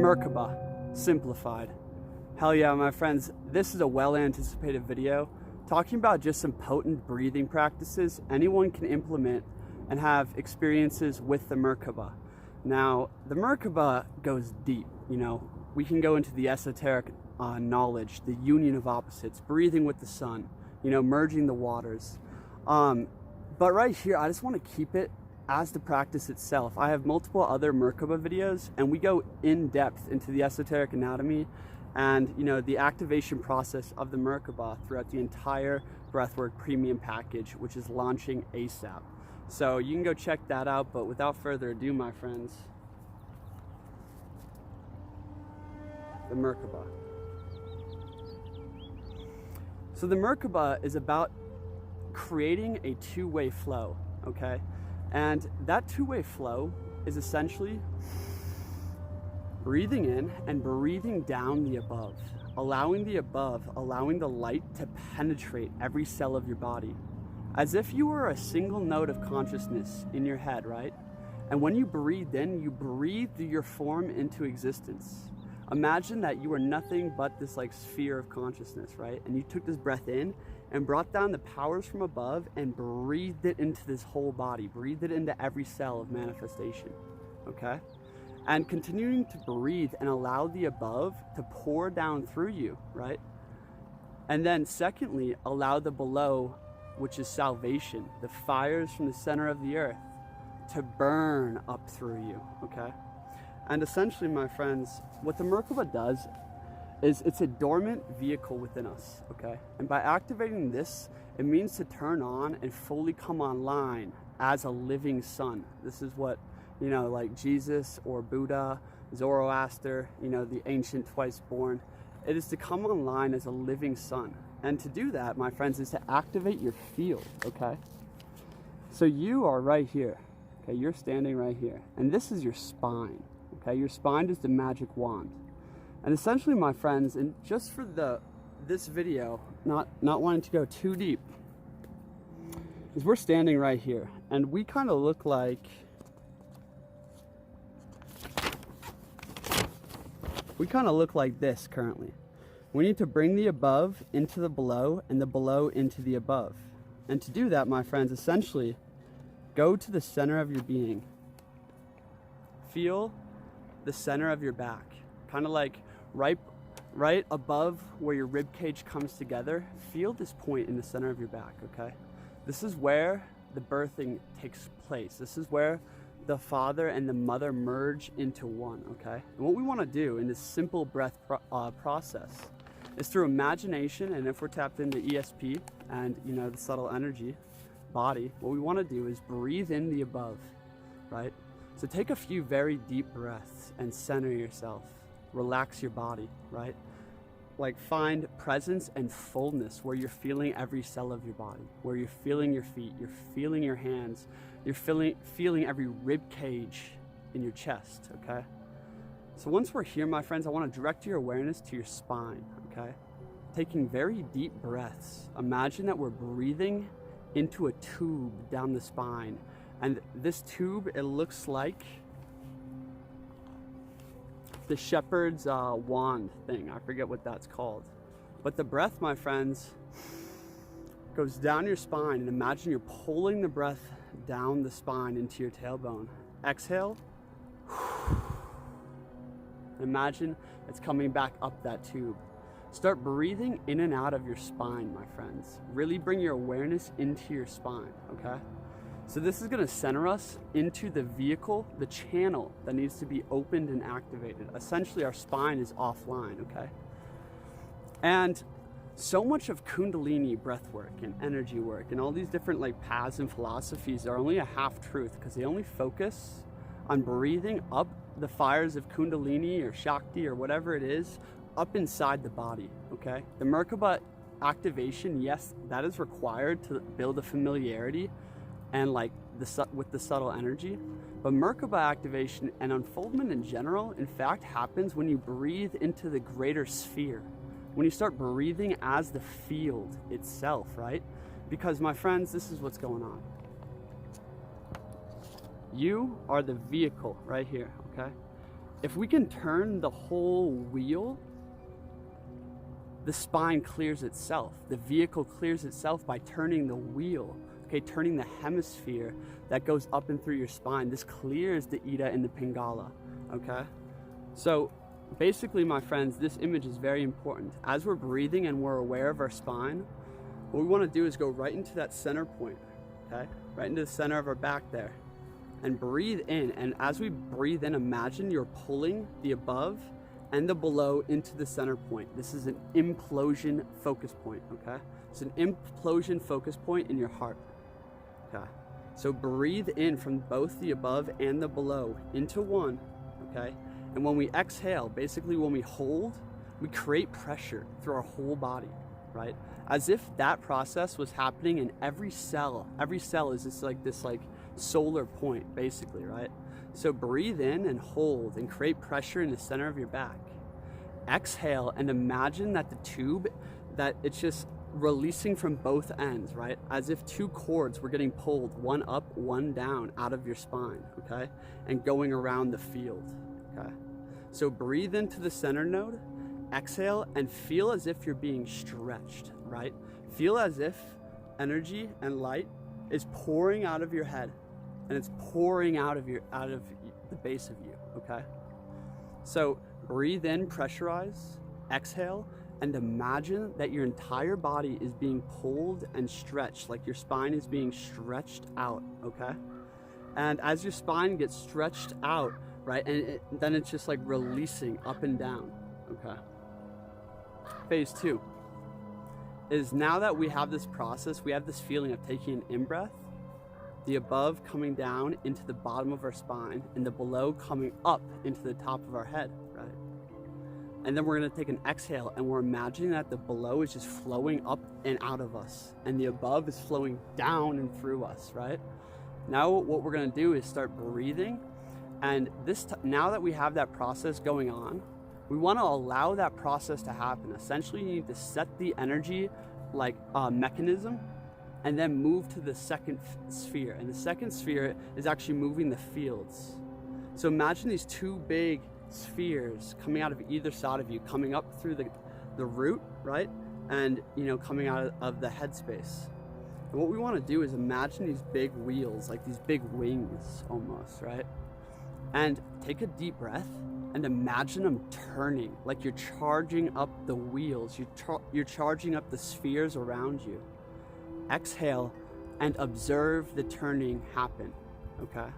Merkaba Simplified. Hell yeah, my friends, this is a well-anticipated video talking about just some potent breathing practices anyone can implement and have experiences with the Merkaba. Now, the Merkaba goes deep, you know. We can go into the esoteric knowledge, the union of opposites, breathing with the sun, you know, merging the waters. But right here, I just want to keep it as the practice itself. I have multiple other Merkaba videos, and we go in depth into the esoteric anatomy and, you know, the activation process of the Merkaba throughout the entire Breathwork premium package, which is launching ASAP. So you can go check that out, but without further ado, my friends, the Merkaba. So the Merkaba is about creating a two-way flow, okay? And that two-way flow is essentially breathing in and breathing down the above, allowing the light to penetrate every cell of your body, as if you were a single note of consciousness in your head, right? And when you breathe in, you breathe your form into existence. Imagine that you are nothing but this like sphere of consciousness, right? And you took this breath in and brought down the powers from above and breathed it into this whole body, breathed it into every cell of manifestation, okay? And continuing to breathe and allow the above to pour down through you, right? And then secondly, allow the below, which is salvation, the fires from the center of the earth, to burn up through you, okay? And essentially, my friends, what the Merkaba does is it's a dormant vehicle within us, okay? And by activating this, it means to turn on and fully come online as a living sun. This is what, you know, like Jesus or Buddha, Zoroaster, you know, the ancient twice born. It is to come online as a living sun. And to do that, my friends, is to activate your field, okay? So you are right here, okay? You're standing right here. And this is your spine, okay? Your spine is the magic wand. And essentially, my friends, and just for this video, not wanting to go too deep, is we're standing right here. And we kind of look like, this currently. We need to bring the above into the below and the below into the above. And to do that, my friends, essentially, go to the center of your being. Feel the center of your back, kind of like right above where your rib cage comes together. Feel this point in the center of your back, okay? This is where the birthing takes place. This is where the father and the mother merge into one, okay? And what we want to do in this simple breath process is through imagination, and if we're tapped into ESP and, you know, the subtle energy body, what we want to do is breathe in the above, right? So take a few very deep breaths and center yourself. Relax your body, right? Like find presence and fullness where you're feeling every cell of your body, where you're feeling your feet, you're feeling your hands, you're feeling every rib cage in your chest, okay? So once we're here, my friends, I want to direct your awareness to your spine, okay? Taking very deep breaths. Imagine that we're breathing into a tube down the spine. And this tube, it looks like the shepherd's wand thing. I forget what that's called. But the breath, my friends, goes down your spine, and imagine you're pulling the breath down the spine into your tailbone. Exhale. Imagine it's coming back up that tube. Start breathing in and out of your spine, my friends. Really bring your awareness into your spine, okay? So this is gonna center us into the vehicle, the channel that needs to be opened and activated. Essentially, our spine is offline, okay? And so much of Kundalini breath work and energy work and all these different like paths and philosophies are only a half truth because they only focus on breathing up the fires of Kundalini or Shakti or whatever it is up inside the body, okay? The Merkaba activation, yes, that is required to build a familiarity and like with the subtle energy. But Merkaba activation and unfoldment in general, in fact, happens when you breathe into the greater sphere. When you start breathing as the field itself, right? Because my friends, this is what's going on. You are the vehicle right here, okay? if we can turn the whole wheel, the spine clears itself. The vehicle clears itself by turning the wheel, okay, turning the hemisphere that goes up and through your spine. This clears the Ida and the Pingala, okay? So basically, my friends, this image is very important. As we're breathing and we're aware of our spine, what we want to do is go right into that center point, okay? Right into the center of our back there, and breathe in. And as we breathe in, imagine you're pulling the above and the below into the center point. This is an implosion focus point, okay? It's an implosion focus point in your heart, okay? So breathe in from both the above and the below into one, okay? And when we exhale, basically when we hold, we create pressure through our whole body, right? As if that process was happening in every cell. Every cell is this solar point, basically, right? So breathe in and hold and create pressure in the center of your back. Exhale and imagine that the tube, that it's just releasing from both ends, right? As if two cords were getting pulled, one up, one down out of your spine, okay? And going around the field, okay? So breathe into the center node, exhale, and feel as if you're being stretched, right? Feel as if energy and light is pouring out of your head, and it's pouring out of the base of you, okay? So breathe in, pressurize, exhale, and imagine that your entire body is being pulled and stretched, like your spine is being stretched out, okay? And as your spine gets stretched out, right, and then it's just like releasing up and down, okay? Phase 2 is, now that we have this process, we have this feeling of taking an in-breath, the above coming down into the bottom of our spine, and the below coming up into the top of our head, right? And then we're gonna take an exhale, and we're imagining that the below is just flowing up and out of us, and the above is flowing down and through us, right? Now what we're gonna do is start breathing, and now that we have that process going on, we wanna allow that process to happen. Essentially, you need to set the energy mechanism, and then move to the second sphere. And the second sphere is actually moving the fields. So imagine these two big spheres coming out of either side of you, coming up through the root, right? And coming out of the headspace. And what we want to do is imagine these big wheels, like these big wings almost, right? And take a deep breath and imagine them turning, like you're charging up the wheels, you're charging up the spheres around you. Exhale and observe the turning happen, okay?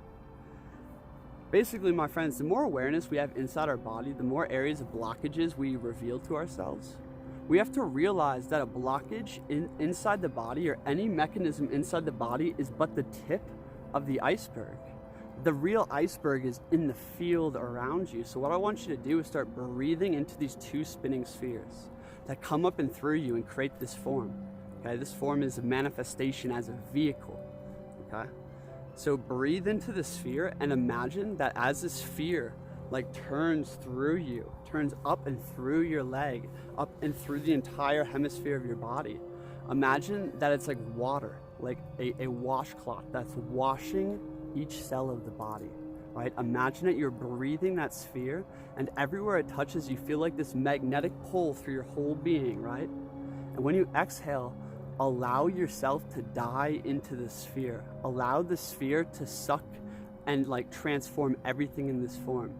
Basically, my friends, the more awareness we have inside our body, the more areas of blockages we reveal to ourselves. We have to realize that a blockage inside the body, or any mechanism inside the body, is but the tip of the iceberg. The real iceberg is in the field around you. So what I want you to do is start breathing into these two spinning spheres that come up and through you and create this form. Okay, this form is a manifestation as a vehicle, okay? So breathe into the sphere and imagine that as the sphere turns through you, turns up and through your leg, up and through the entire hemisphere of your body. Imagine that it's like water, like a washcloth that's washing each cell of the body, right? Imagine that you're breathing that sphere, and everywhere it touches, you feel like this magnetic pull through your whole being, right? And when you exhale, allow yourself to die into the sphere. Allow the sphere to suck and transform everything in this form.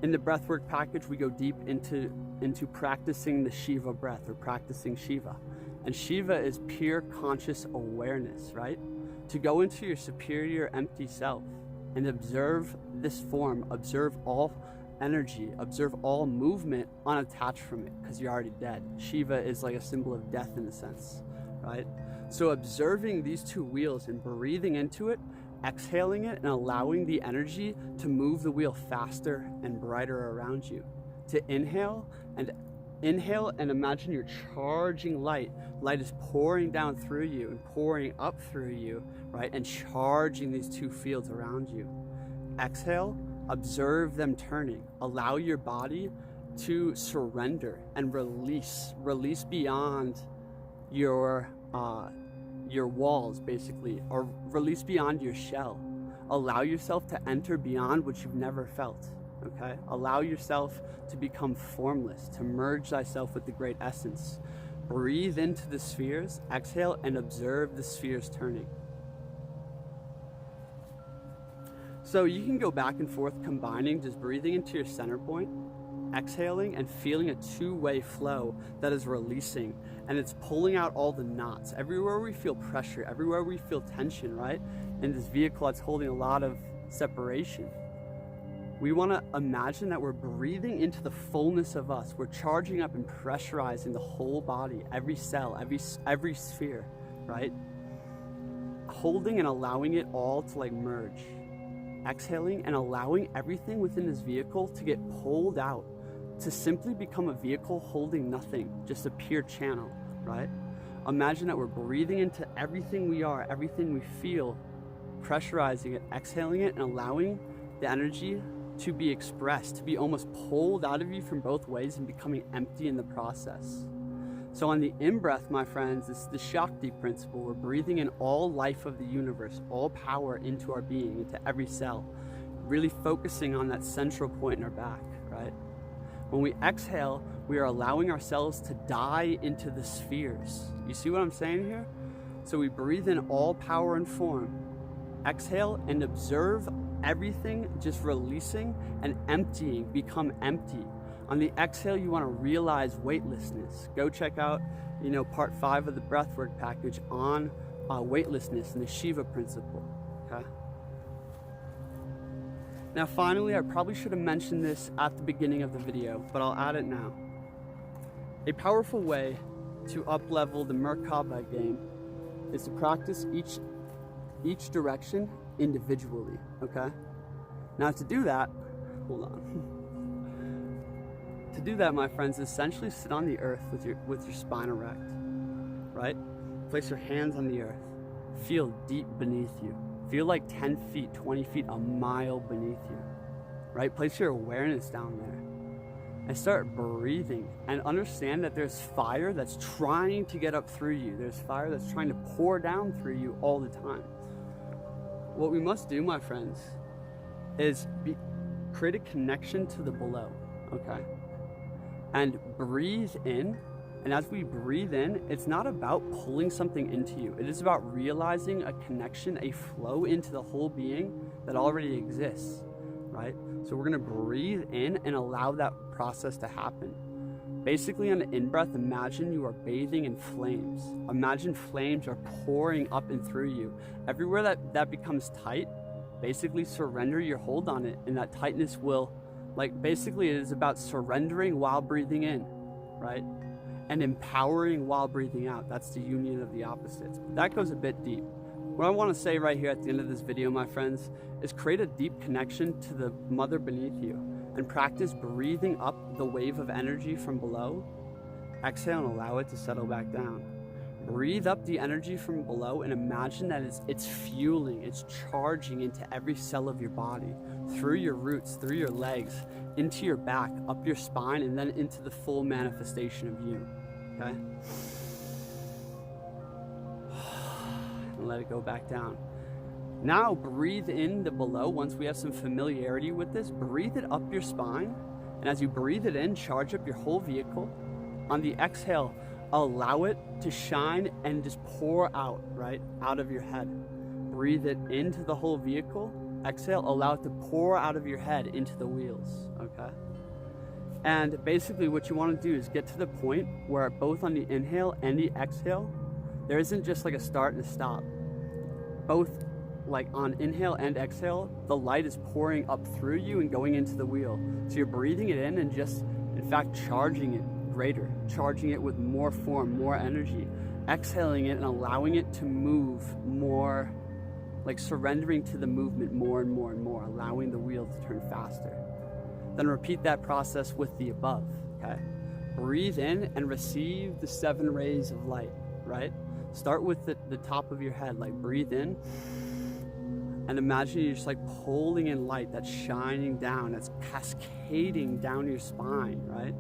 In the breathwork package, we go deep into practicing the Shiva breath, or practicing Shiva. And Shiva is pure conscious awareness, right? To go into your superior empty self and observe this form, observe all energy, observe all movement unattached from it, because you're already dead. Shiva is like a symbol of death in a sense, right? So observing these two wheels and breathing into it, exhaling it, and allowing the energy to move the wheel faster and brighter around you. To inhale and imagine you're charging light. Light is pouring down through you and pouring up through you, right? And charging these two fields around you. Exhale, observe them turning. Allow your body to surrender and release beyond your walls, basically, or release beyond your shell. Allow yourself to enter beyond what you've never felt. okay? Allow yourself to become formless, to merge thyself with the great essence. Breathe into the spheres, exhale, and observe the spheres turning. So you can go back and forth combining, just breathing into your center point, exhaling, and feeling a two-way flow that is releasing, and it's pulling out all the knots. Everywhere we feel pressure, everywhere we feel tension, right? In this vehicle that's holding a lot of separation. We want to imagine that we're breathing into the fullness of us. We're charging up and pressurizing the whole body, every cell, every sphere, right? Holding and allowing it all to like merge. Exhaling and allowing everything within this vehicle to get pulled out, to simply become a vehicle holding nothing, just a pure channel, right? Imagine that we're breathing into everything we are, everything we feel, pressurizing it, exhaling it, and allowing the energy to be expressed, to be almost pulled out of you from both ways and becoming empty in the process. So on the in-breath, my friends, it's the Shakti principle. We're breathing in all life of the universe, all power into our being, into every cell, really focusing on that central point in our back, right? When we exhale, we are allowing ourselves to die into the spheres. You see what I'm saying here? So we breathe in all power and form, exhale, and observe everything just releasing and emptying, become empty. On the exhale, you want to realize weightlessness. Go check out, part 5 of the breathwork package on weightlessness and the Shiva principle, okay? Now finally, I probably should have mentioned this at the beginning of the video, but I'll add it now. A powerful way to up-level the Merkaba game is to practice each direction individually, okay? Now to do that, hold on. To do that, my friends, essentially sit on the earth with your spine erect, right? Place your hands on the earth. Feel deep beneath you. Feel like 10 feet, 20 feet, a mile beneath you, right? Place your awareness down there and start breathing, and understand that there's fire that's trying to get up through you. There's fire that's trying to pour down through you all the time. What we must do, my friends, is create a connection to the below, okay? And breathe in. And as we breathe in, it's not about pulling something into you. It is about realizing a connection, a flow into the whole being that already exists, right? So we're gonna breathe in and allow that process to happen. Basically, on the in-breath, imagine you are bathing in flames. Imagine flames are pouring up and through you. Everywhere that becomes tight, basically surrender your hold on it, and that tightness will, basically it is about surrendering while breathing in, right? And empowering while breathing out. That's the union of the opposites. That goes a bit deep. What I want to say right here at the end of this video, my friends, is create a deep connection to the mother beneath you and practice breathing up the wave of energy from below. Exhale and allow it to settle back down. Breathe up the energy from below and imagine that it's fueling, it's charging into every cell of your body, through your roots, through your legs, into your back, up your spine, and then into the full manifestation of you, okay? And let it go back down. Now breathe in the below. Once we have some familiarity with this, breathe it up your spine. And as you breathe it in, charge up your whole vehicle. On the exhale, allow it to shine and just pour out, right, out of your head. Breathe it into the whole vehicle. Exhale, allow it to pour out of your head into the wheels, okay? And basically what you want to do is get to the point where both on the inhale and the exhale, there isn't just like a start and a stop. Both on inhale and exhale, the light is pouring up through you and going into the wheel. So you're breathing it in and just, in fact, charging it greater, charging it with more form, more energy, exhaling it and allowing it to move more, surrendering to the movement more and more and more, allowing the wheel to turn faster. Then repeat that process with the above, okay? Breathe in and receive the 7 rays of light, right? Start with the top of your head, breathe in and imagine you're just pulling in light that's shining down, that's cascading down your spine, right?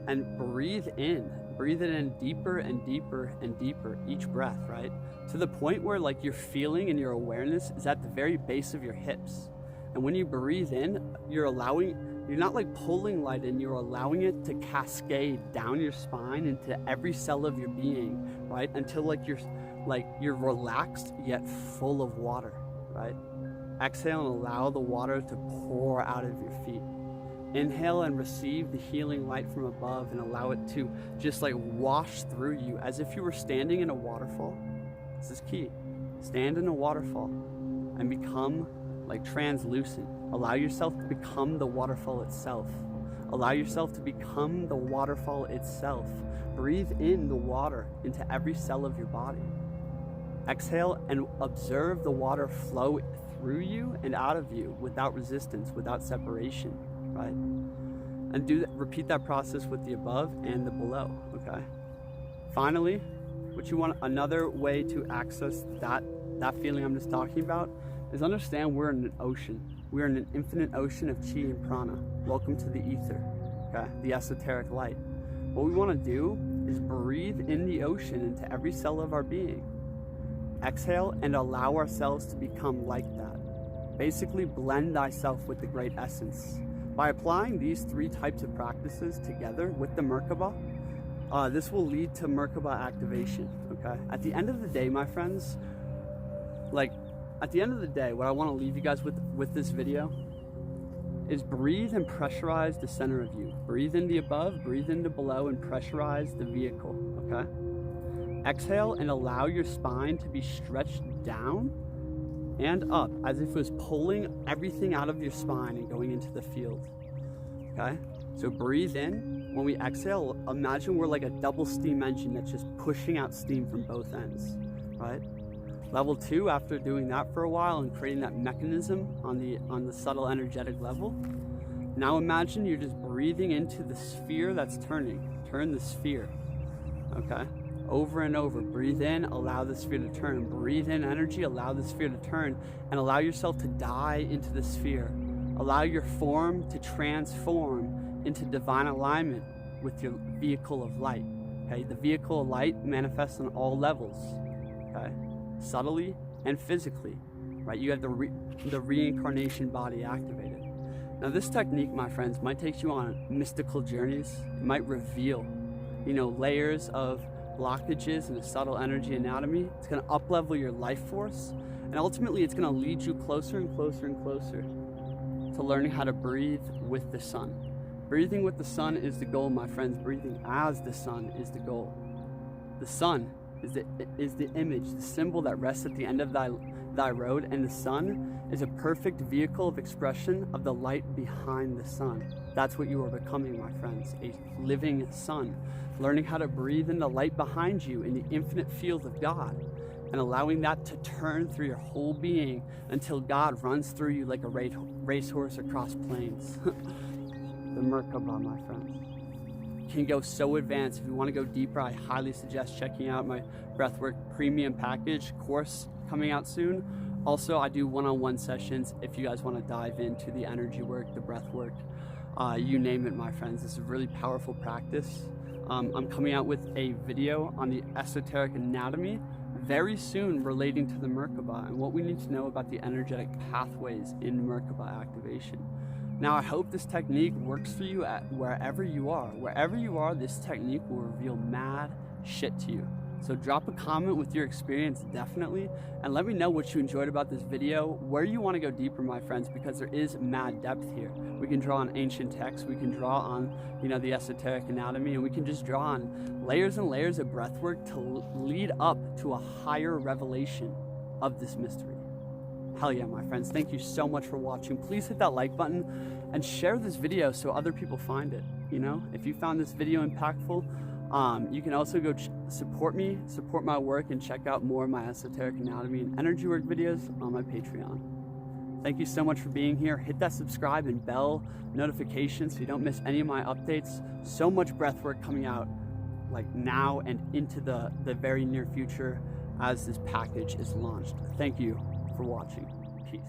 And breathe it in deeper and deeper and deeper each breath, right? To the point where your feeling and your awareness is at the very base of your hips. And when you breathe in, you're allowing You're not like pulling light in, you're allowing it to cascade down your spine into every cell of your being, right? Until you're relaxed yet full of water, right? Exhale and allow the water to pour out of your feet. Inhale and receive the healing light from above and allow it to just like wash through you as if you were standing in a waterfall. This is key. Stand in a waterfall and become like translucent. Allow yourself to become the waterfall itself. Allow yourself to become the waterfall itself. Breathe in the water into every cell of your body. Exhale and observe the water flow through you and out of you without resistance, without separation, right? And repeat that process with the above and the below, okay? Finally, what you want, another way to access that feeling I'm just talking about is understand we're in an ocean. We're in an infinite ocean of chi and prana. Welcome to the ether, okay? The esoteric light. What we want to do is breathe in the ocean into every cell of our being. Exhale and allow ourselves to become like that. Basically, blend thyself with the great essence. By applying these 3 types of practices together with the Merkaba, this will lead to Merkaba activation, okay? At the end of the day, my friends, at the end of the day, what I want to leave you guys with this video is breathe and pressurize the center of you. Breathe in the above, breathe in the below, and pressurize the vehicle, okay? Exhale and allow your spine to be stretched down and up as if it was pulling everything out of your spine and going into the field, okay? So breathe in. When we exhale, imagine we're like a double steam engine that's just pushing out steam from both ends, right? Level 2, after doing that for a while and creating that mechanism on the subtle energetic level, now imagine you're just breathing into the sphere that's turning. Turn the sphere, okay? Over and over. Breathe in, allow the sphere to turn. Breathe in energy, allow the sphere to turn, and allow yourself to die into the sphere. Allow your form to transform into divine alignment with your vehicle of light, okay? The vehicle of light manifests on all levels, okay? Subtly and physically, right? You have the reincarnation body activated. Now this technique, my friends, might take you on mystical journeys. It might reveal, layers of blockages in a subtle energy anatomy. It's going to up-level your life force, and ultimately it's going to lead you closer and closer and closer to learning how to breathe with the sun. Breathing with the sun is the goal, my friends. Breathing as the sun is the goal. The sun is the image, the symbol that rests at the end of thy road, and the sun is a perfect vehicle of expression of the light behind the sun. That's what you are becoming, my friends, a living sun. Learning how to breathe in the light behind you in the infinite field of God, and allowing that to turn through your whole being until God runs through you like a racehorse across plains. The Merkaba, my friends, can go so advanced. If you want to go deeper, I highly suggest checking out my Breathwork Premium Package course coming out soon. Also, I do one-on-one sessions if you guys want to dive into the energy work, the breath work, you name it, my friends. It's a really powerful practice. I'm coming out with a video on the esoteric anatomy very soon relating to the Merkaba and what we need to know about the energetic pathways in Merkaba activation. Now, I hope this technique works for you at wherever you are. Wherever you are, this technique will reveal mad shit to you. So drop a comment with your experience, definitely, and let me know what you enjoyed about this video, where you want to go deeper, my friends, because there is mad depth here. We can draw on ancient texts, we can draw on, the esoteric anatomy, and we can just draw on layers and layers of breath work to lead up to a higher revelation of this mystery. Hell yeah, my friends. Thank you so much for watching. Please hit that like button and share this video so other people find it. If you found this video impactful, you can also go support me, support my work, and check out more of my esoteric anatomy and energy work videos on my Patreon. Thank you so much for being here. Hit that subscribe and bell notification so you don't miss any of my updates. So much breath work coming out like now and into the very near future as this package is launched. Thank you for watching. Peace.